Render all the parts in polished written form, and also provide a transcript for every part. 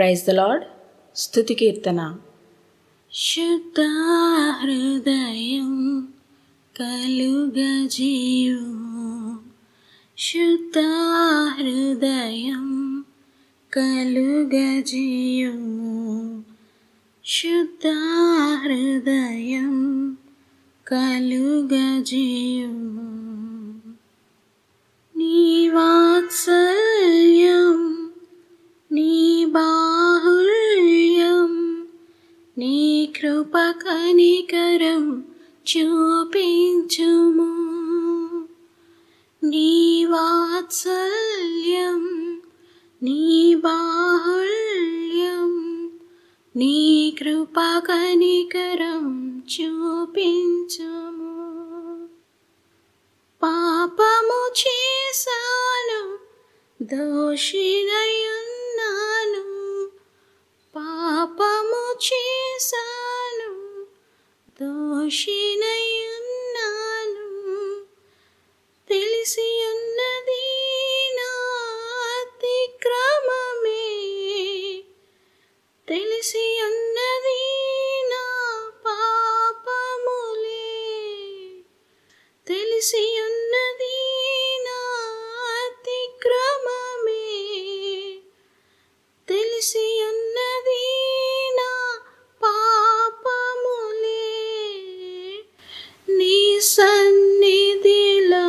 Praise the lord. స్తుతి కీర్తన. శుద్ధ హృదయం కలుగజేయుము, శుద్ధ హృదయం కలుగజేయుము, శుద్ధ హృదయం కలుగజేయుము. నీ వాత్సల్యం, నీ బాహుళ్యం, నీ కృప కనికరం చూపించుము. నీ వాత్సల్యం, నీ బాహుళ్యం, నీ కృప కనికరం చూపించుము. పాపము చేశాను, దోషినయున్నాను, పాపము చేశాను, దోషినయున్నాను, తెలిసి ఉన్నది నా అతిక్రమమే, తెలిసి ఉన్నది నా పాపములే, తెలిసి ఉన్నది నా అతిక్రమమే, తెలిసి ఉన్నది నా పాపములే. నీ సన్నిధిలో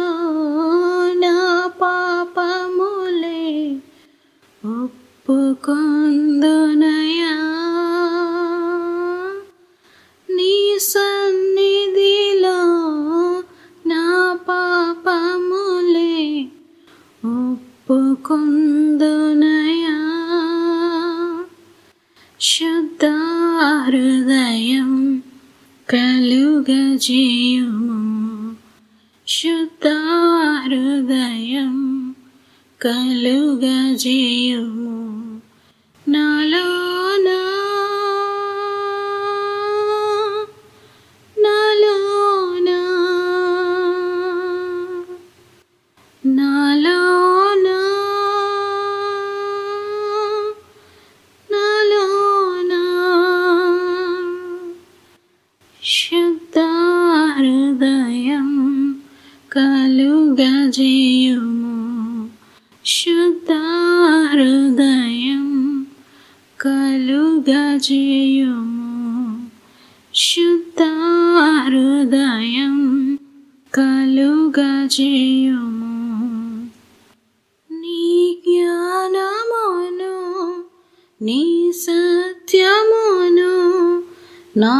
నా పాపములే ఒప్పుకొందునయా, నీ సన్నిధిలో నా పాపములే ఒప్పుకొందునయా. శుద్ధ హృదయం కలుగజేయుము, శుద్ధ హృదయం కలుగజేయుము. నాలోనా నాలోనా నాలోనా నాలోనా శుద్ధ హృదయం కలుగజేయుము, శుద్ధ హృదయం కలుగజేయుము, శుద్ధ హృదయం కలుగజేయుము. నీ జ్ఞానమును, నీ సత్యమును నా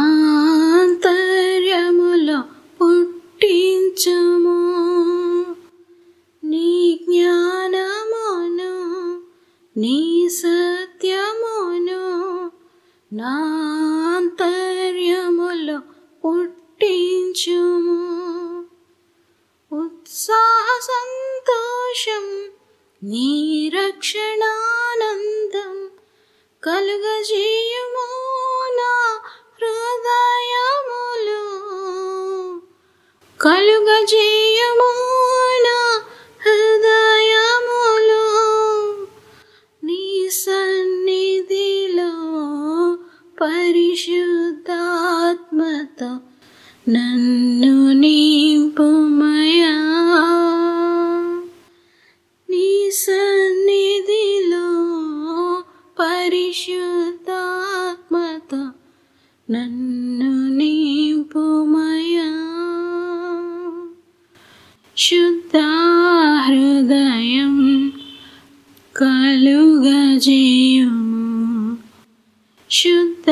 అంతర్యములో పుట్టించుము. నీ జ్ఞానమును, నీ సత్యమును నా అంతర్యములో పుట్టించుము. ఉత్సాహ సంతోషం, నీ రక్షణానందం కలుగజేయుము నా హృదయములో, కలుగజేయుము నా హృదయములో. నీ సన్నిధిలో పరిశుద్ధాత్మతో నన్ను నింపుమయా, నీ సన్నిధిలో పరిశుద్ధాత్మతో నన్ను నింపుమయా. శుద్ధ హృదయం కలుగజేయుము, శుద్ధ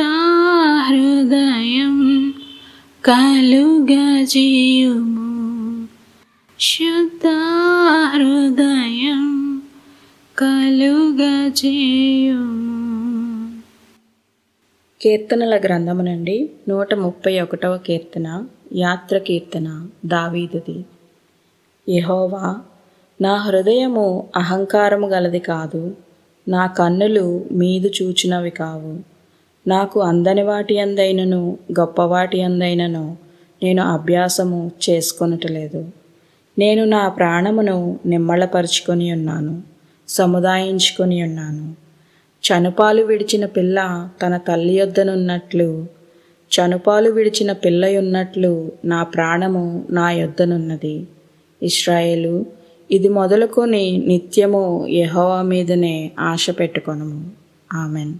హృదయం కలుగజేయుము, శుద్ధ హృదయం కలుగజేయుము. కీర్తనల గ్రంథము నుండి 131వ కీర్తన. యాత్ర కీర్తన దావీదుది. యెహోవా, నా హృదయము అహంకారము గలది కాదు, నా కన్నులు మీదు చూచినవి కావు. నాకు అందని వాటి అందైనను గొప్పవాటి అందైనను నేను అభ్యాసము చేసుకొనుటలేదు. నేను నా ప్రాణమును నిమ్మళపరుచుకొని ఉన్నాను, సముదాయించుకొని ఉన్నాను. చనుపాలు విడిచిన పిల్ల తన తల్లి యొద్దనున్నట్లు, చనుపాలు విడిచిన పిల్లయున్నట్లు నా ప్రాణము నా యొద్దనున్నది. ఇశ్రాయేలు, ఇది మొదలుకొని నిత్యము యెహోవా మీదనే ఆశ పెట్టుకొనుము. ఆమెన్.